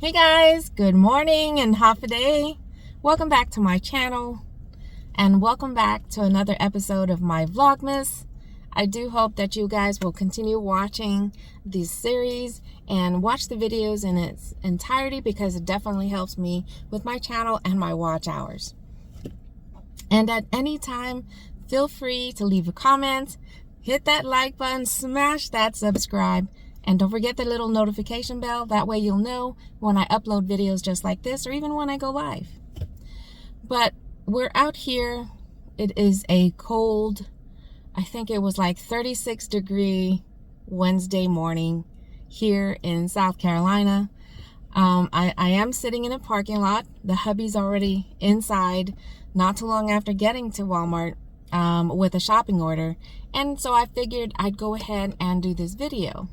Hey guys, good morning and half a day. Welcome back to my channel and welcome back to another episode of my Vlogmas. I do hope that you guys will continue watching these series and watch the videos in its entirety because it definitely helps me with my channel and my watch hours. And at any time, feel free to leave a comment, hit that like button, smash that subscribe, and don't forget the little notification bell. That way you'll know when I upload videos just like this or even when I go live. But we're out here. It is a cold, I think it was like 36-degree Wednesday morning here in South Carolina. I am sitting in a parking lot. The hubby's already inside not too long after getting to Walmart with a shopping order. And so I figured I'd go ahead and do this video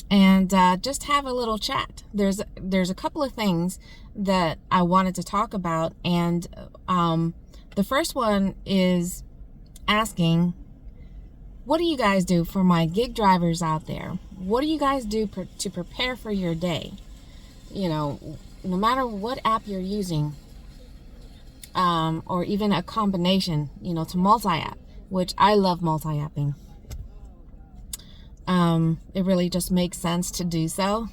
and just have a little chat. There's a couple of things that I wanted to talk about, and the first one is asking, what do you guys do for my gig drivers out there? What do you guys do to prepare for your day? You know, no matter what app you're using, or even a combination, to multi-app, which I love multi-apping. It really just makes sense to do so,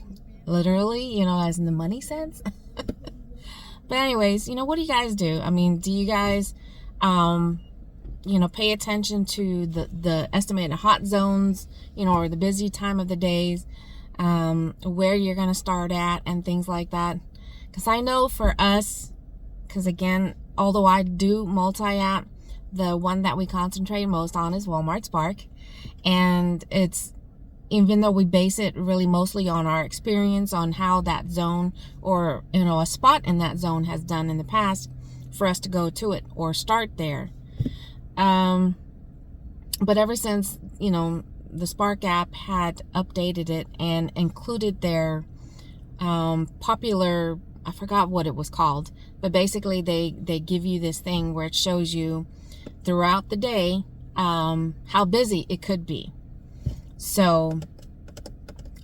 literally, as in the money sense. But anyways, what do you guys do? I mean, do you guys, pay attention to the estimated hot zones, or the busy time of the days, where you're going to start at and things like that? Because I know for us, because again, although I do multi-app, the one that we concentrate most on is Walmart Spark. And even though we base it really mostly on our experience on how that zone or, a spot in that zone has done in the past for us to go to it or start there. But ever since, the Spark app had updated it and included their popular, I forgot what it was called, but basically they give you this thing where it shows you throughout the day how busy it could be. So,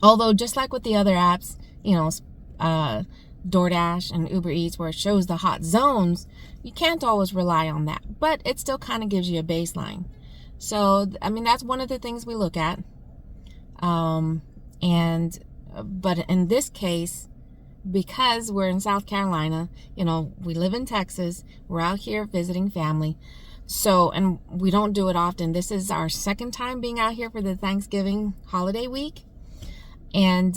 although just like with the other apps, DoorDash and Uber Eats, where it shows the hot zones, you can't always rely on that, but it still kind of gives you a baseline. So, I mean, that's one of the things we look at. But in this case, because we're in South Carolina, we live in Texas, we're out here visiting family. So, and we don't do it often. This is our second time being out here for the Thanksgiving holiday week. And,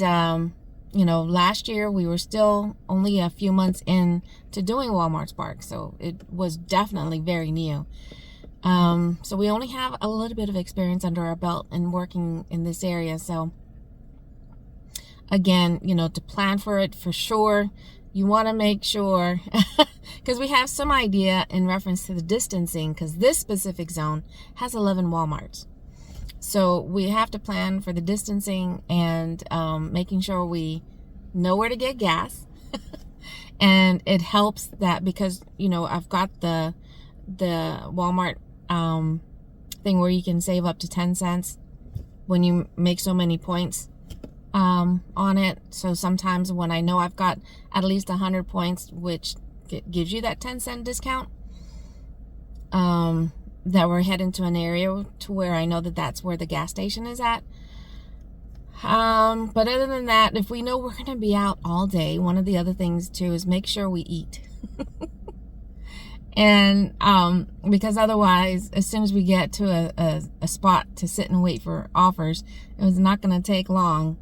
last year we were still only a few months in to doing Walmart Spark. So it was definitely very new. So we only have a little bit of experience under our belt in working in this area. So again, to plan for it for sure, you want to make sure, because we have some idea in reference to the distancing, because this specific zone has 11 Walmarts. So we have to plan for the distancing and making sure we know where to get gas. And it helps that because, I've got the Walmart thing where you can save up to 10 cents when you make so many points on it. So sometimes when I know I've got at least 100 points, which gives you that 10-cent discount, that we're heading to an area to where I know that that's where the gas station is at. But other than that, if we know we're going to be out all day, one of the other things too is make sure we eat. And because otherwise, as soon as we get to a spot to sit and wait for offers, it was not going to take long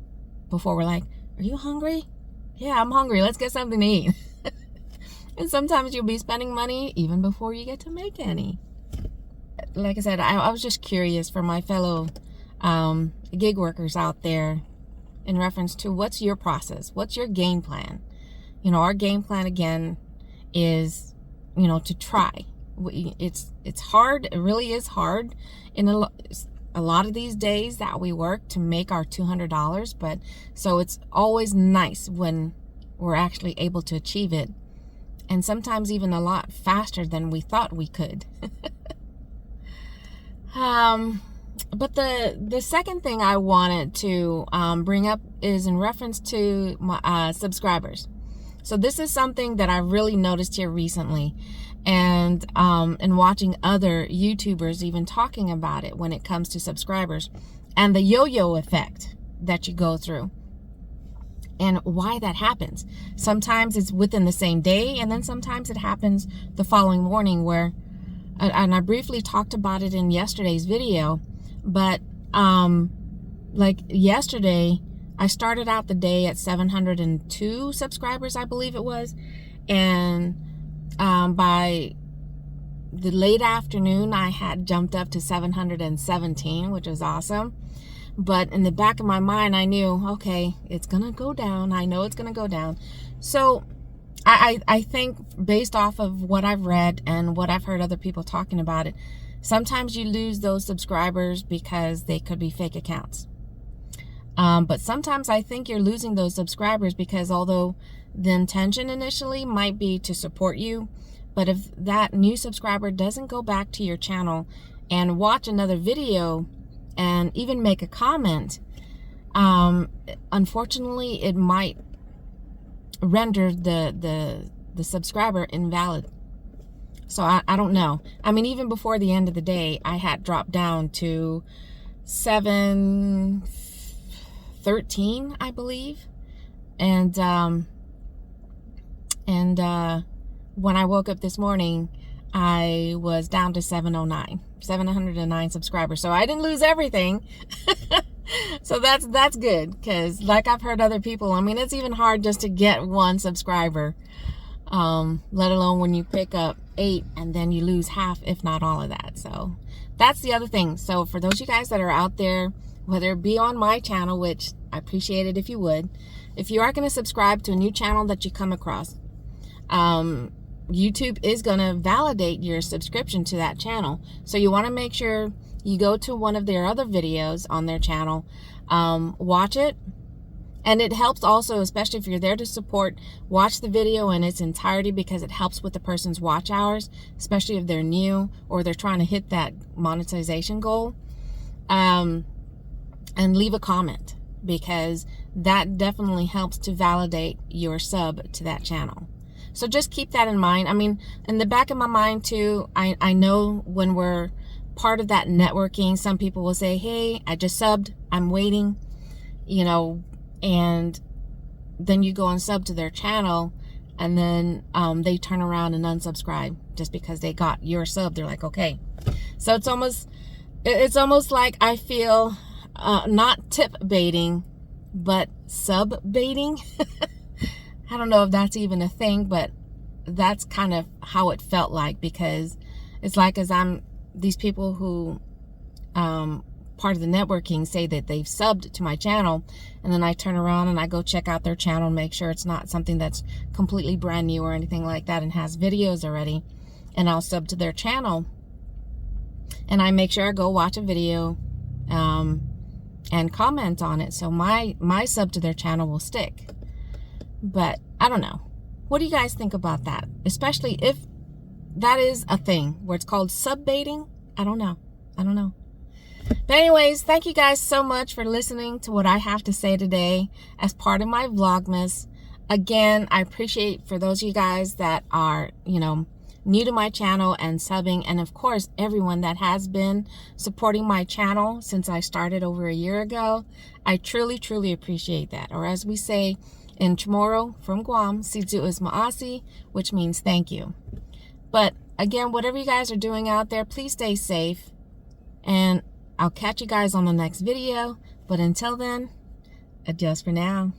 before we're like, are you hungry? Yeah, I'm hungry. Let's get something to eat. And sometimes you'll be spending money even before you get to make any. Like I said, I was just curious for my fellow gig workers out there in reference to what's your process? What's your game plan? Our game plan again is, to try. It's hard. It really is hard in a lot of these days that we work to make our $200, but so it's always nice when we're actually able to achieve it, and sometimes even a lot faster than we thought we could. But the second thing I wanted to bring up is in reference to my subscribers. So this is something that I really noticed here recently, and watching other YouTubers even talking about it when it comes to subscribers and the yo-yo effect that you go through and why that happens. Sometimes it's within the same day, and then sometimes it happens the following morning, where, and I briefly talked about it in yesterday's video, but like yesterday, I started out the day at 702 subscribers, I believe it was. And by the late afternoon, I had jumped up to 717, which was awesome. But in the back of my mind, I knew, okay, it's going to go down. I know it's going to go down. So I think based off of what I've read and what I've heard other people talking about it, sometimes you lose those subscribers because they could be fake accounts. But sometimes I think you're losing those subscribers because although the intention initially might be to support you, but if that new subscriber doesn't go back to your channel and watch another video and even make a comment, unfortunately, it might render the subscriber invalid. So I don't know. I mean, even before the end of the day, I had dropped down to 713, I believe. And when I woke up this morning, I was down to 709 subscribers. So I didn't lose everything. So that's good, because like I've heard other people, I mean, it's even hard just to get one subscriber, let alone when you pick up 8 and then you lose half, if not all of that. So that's the other thing. So for those of you guys that are out there, whether it be on my channel, which I appreciate it if you would, if you are going to subscribe to a new channel that you come across, YouTube is going to validate your subscription to that channel. So you want to make sure you go to one of their other videos on their channel, watch it. And it helps also, especially if you're there to support, watch the video in its entirety, because it helps with the person's watch hours, especially if they're new or they're trying to hit that monetization goal. And leave a comment, because that definitely helps to validate your sub to that channel. So just keep that in mind. I mean, in the back of my mind too, I know when we're part of that networking, some people will say, hey, I just subbed, I'm waiting, you know, and then you go and sub to their channel, and then they turn around and unsubscribe just because they got your sub. They're like, okay. So it's almost like I feel not tip baiting, but sub baiting. I don't know if that's even a thing, but that's kind of how it felt like, because it's like, as I'm these people who part of the networking say that they've subbed to my channel, and then I turn around and I go check out their channel and make sure it's not something that's completely brand new or anything like that and has videos already, and I'll sub to their channel and I make sure I go watch a video and comment on it, so my sub to their channel will stick. But I don't know. What do you guys think about that? Especially if that is a thing where it's called sub baiting. I don't know. But anyways, thank you guys so much for listening to what I have to say today as part of my Vlogmas. Again, I appreciate for those of you guys that are, you know, new to my channel and subbing, and of course everyone that has been supporting my channel since I started over a year ago. I truly appreciate that. Or as we say in Chamorro from Guam, Sizu is Ma'asi, which means thank you. But again, whatever you guys are doing out there, please stay safe, and I'll catch you guys on the next video. But until then, adios for now.